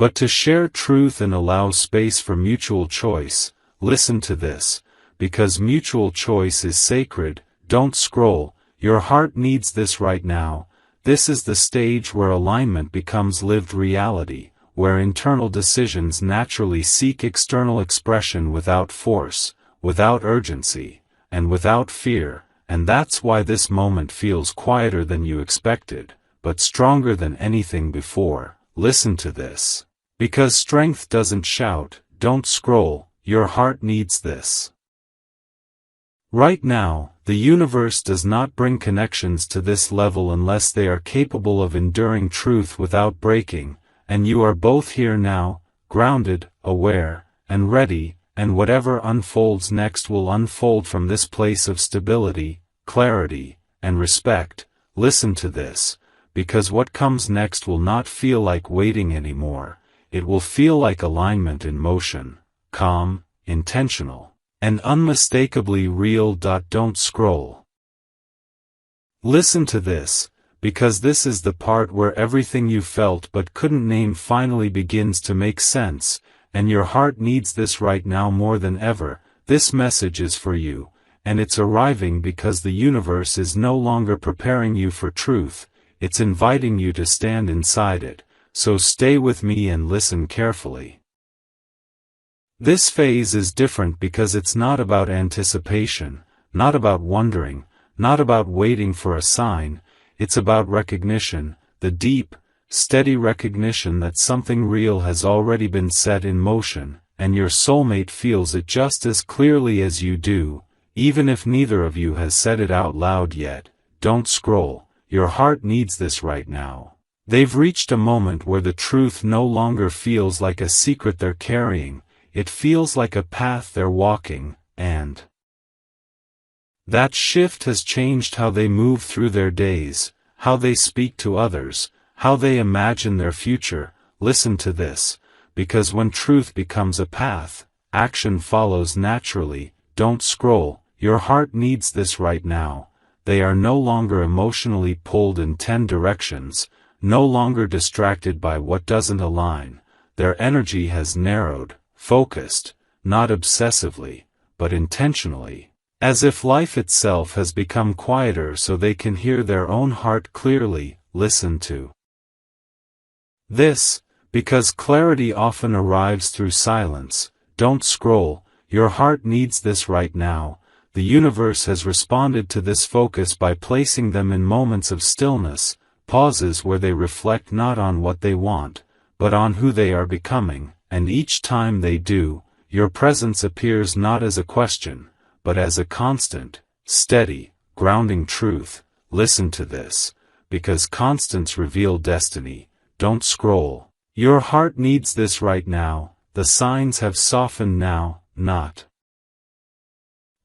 but to share truth and allow space for mutual choice. Listen to this, because mutual choice is sacred. Don't scroll, your heart needs this right now. This is the stage where alignment becomes lived reality, where internal decisions naturally seek external expression without force, without urgency, and without fear. And that's why this moment feels quieter than you expected, but stronger than anything before. Listen to this. Because strength doesn't shout, don't scroll, your heart needs this. Right now, the universe does not bring connections to this level unless they are capable of enduring truth without breaking, and you are both here now, grounded, aware, and ready, and whatever unfolds next will unfold from this place of stability, clarity, and respect. Listen to this, because what comes next will not feel like waiting anymore. It will feel like alignment in motion, calm, intentional, and unmistakably real. Don't scroll. Listen to this, because this is the part where everything you felt but couldn't name finally begins to make sense, and your heart needs this right now more than ever. This message is for you, and it's arriving because the universe is no longer preparing you for truth, it's inviting you to stand inside it. So stay with me and listen carefully. This phase is different because it's not about anticipation, not about wondering, not about waiting for a sign. It's about recognition, the deep, steady recognition that something real has already been set in motion, and your soulmate feels it just as clearly as you do, even if neither of you has said it out loud yet. Don't scroll, your heart needs this right now. They've reached a moment where the truth no longer feels like a secret they're carrying, it feels like a path they're walking, and that shift has changed how they move through their days, how they speak to others, how they imagine their future. Listen to this, because when truth becomes a path, action follows naturally. Don't scroll, your heart needs this right now. They are no longer emotionally pulled in 10 directions, no longer distracted by what doesn't align. Their energy has narrowed, focused, not obsessively, but intentionally, as if life itself has become quieter so they can hear their own heart clearly. Listen to this, because clarity often arrives through silence. Don't scroll, your heart needs this right now. The universe has responded to this focus by placing them in moments of stillness, pauses where they reflect not on what they want, but on who they are becoming, and each time they do, your presence appears not as a question, but as a constant, steady, grounding truth. Listen to this, because constants reveal destiny. Don't scroll, your heart needs this right now. The signs have softened now, not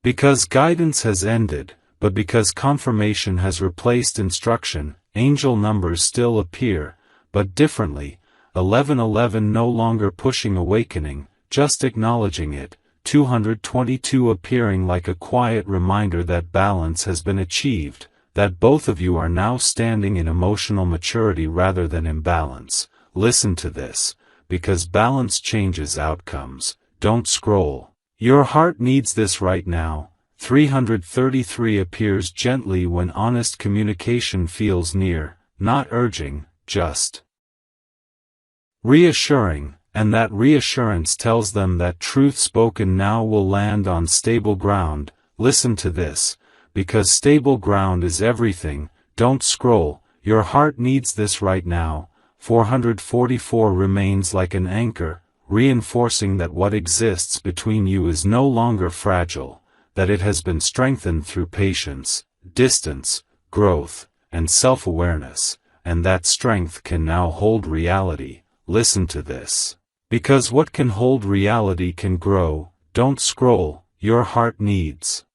because guidance has ended, but because confirmation has replaced instruction. Angel numbers still appear, but differently. 1111 no longer pushing awakening, just acknowledging it. 222 appearing like a quiet reminder that balance has been achieved, that both of you are now standing in emotional maturity rather than imbalance. Listen to this, because balance changes outcomes. Don't scroll, your heart needs this right now. 333 appears gently when honest communication feels near, not urging, just reassuring, and that reassurance tells them that truth spoken now will land on stable ground. Listen to this, because stable ground is everything. Don't scroll, your heart needs this right now. 444 remains like an anchor, reinforcing that what exists between you is no longer fragile, that it has been strengthened through patience, distance, growth, and self-awareness, and that strength can now hold reality. Listen to this, because what can hold reality can grow. Don't scroll, your heart needs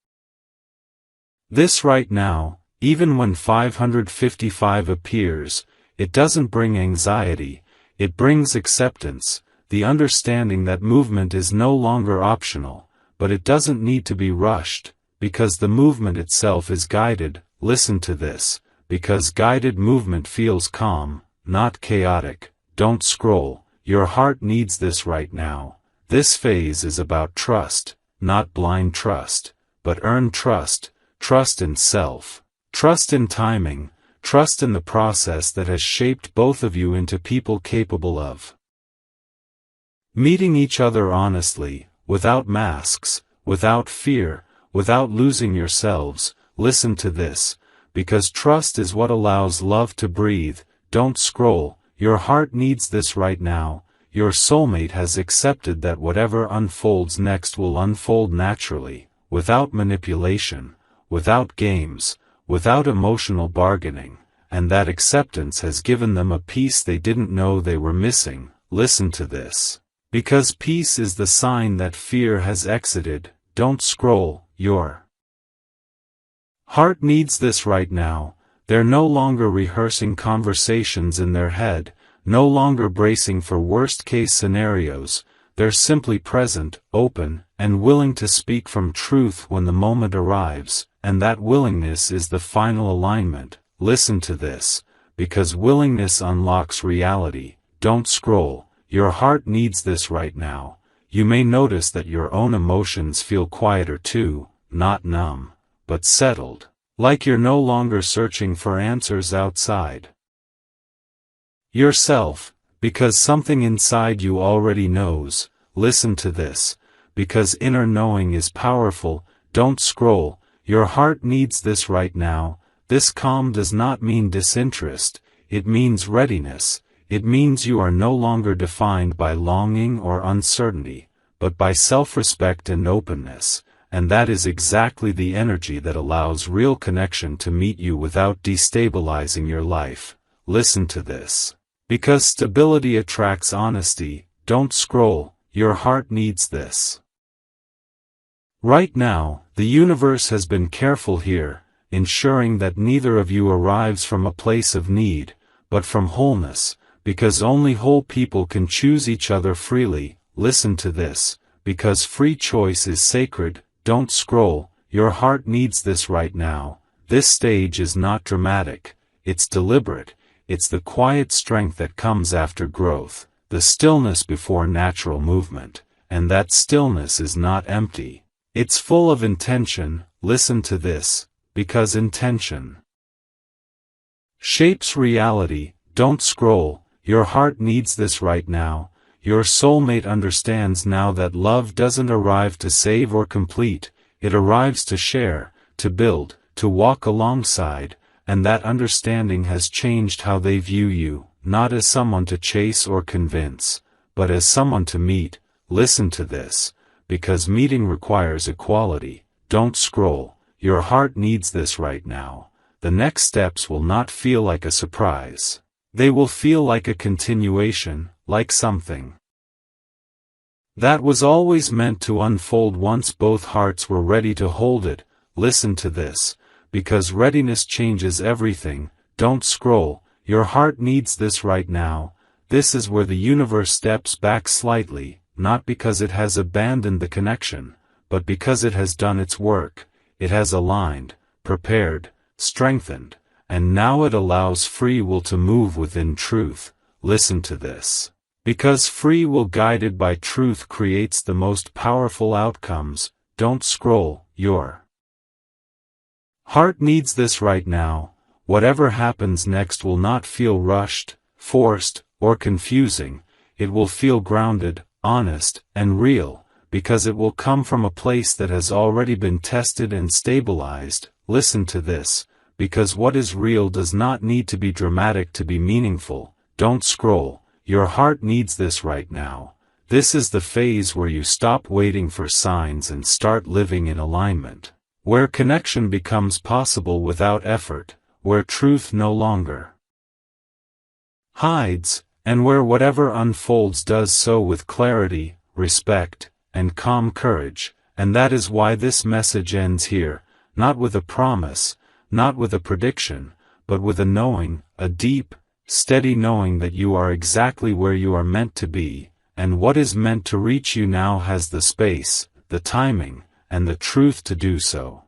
this right now. Even when 555 appears, it doesn't bring anxiety, it brings acceptance, the understanding that movement is no longer optional, but it doesn't need to be rushed, because the movement itself is guided. Listen to this, because guided movement feels calm, not chaotic. Don't scroll, your heart needs this right now. This phase is about trust, not blind trust, but earned trust, trust in self, trust in timing, trust in the process that has shaped both of you into people capable of meeting each other honestly, without masks, without fear, without losing yourselves. Listen to this, because trust is what allows love to breathe. Don't scroll, your heart needs this right now. Your soulmate has accepted that whatever unfolds next will unfold naturally, without manipulation, without games, without emotional bargaining, and that acceptance has given them a peace they didn't know they were missing. Listen to this, because peace is the sign that fear has exited. Don't scroll, your heart needs this right now. They're no longer rehearsing conversations in their head, no longer bracing for worst-case scenarios. They're simply present, open, and willing to speak from truth when the moment arrives, and that willingness is the final alignment. Listen to this, because willingness unlocks reality. Don't scroll, your heart needs this right now. You may notice that your own emotions feel quieter too, not numb, but settled, like you're no longer searching for answers outside yourself, because something inside you already knows. Listen to this, because inner knowing is powerful. Don't scroll, your heart needs this right now. This calm does not mean disinterest, it means readiness. It means you are no longer defined by longing or uncertainty, but by self-respect and openness, and that is exactly the energy that allows real connection to meet you without destabilizing your life. Listen to this, because stability attracts honesty. Don't scroll, your heart needs this right now. The universe has been careful here, ensuring that neither of you arrives from a place of need, but from wholeness, because only whole people can choose each other freely. Listen to this, because free choice is sacred. Don't scroll, your heart needs this right now. This stage is not dramatic, it's deliberate. It's the quiet strength that comes after growth, the stillness before natural movement, and that stillness is not empty. It's full of intention. Listen to this, because intention shapes reality. Don't scroll, your heart needs this right now. Your soulmate understands now that love doesn't arrive to save or complete, it arrives to share, to build, to walk alongside, and that understanding has changed how they view you, not as someone to chase or convince, but as someone to meet. Listen to this, because meeting requires equality. Don't scroll, your heart needs this right now. The next steps will not feel like a surprise. They will feel like a continuation, like something that was always meant to unfold once both hearts were ready to hold it. Listen to this, because readiness changes everything. Don't scroll, your heart needs this right now. This is where the universe steps back slightly, not because it has abandoned the connection, but because it has done its work. It has aligned, prepared, strengthened, and now it allows free will to move within truth. Listen to this, because free will guided by truth creates the most powerful outcomes. Don't scroll, your heart needs this right now. Whatever happens next will not feel rushed, forced, or confusing. It will feel grounded, honest, and real, because it will come from a place that has already been tested and stabilized. Listen to this, because what is real does not need to be dramatic to be meaningful. Don't scroll, your heart needs this right now. This is the phase where you stop waiting for signs and start living in alignment, where connection becomes possible without effort, where truth no longer hides, and where whatever unfolds does so with clarity, respect, and calm courage. And that is why this message ends here, not with a promise, not with a prediction, but with a knowing, a deep, steady knowing that you are exactly where you are meant to be, and what is meant to reach you now has the space, the timing, and the truth to do so.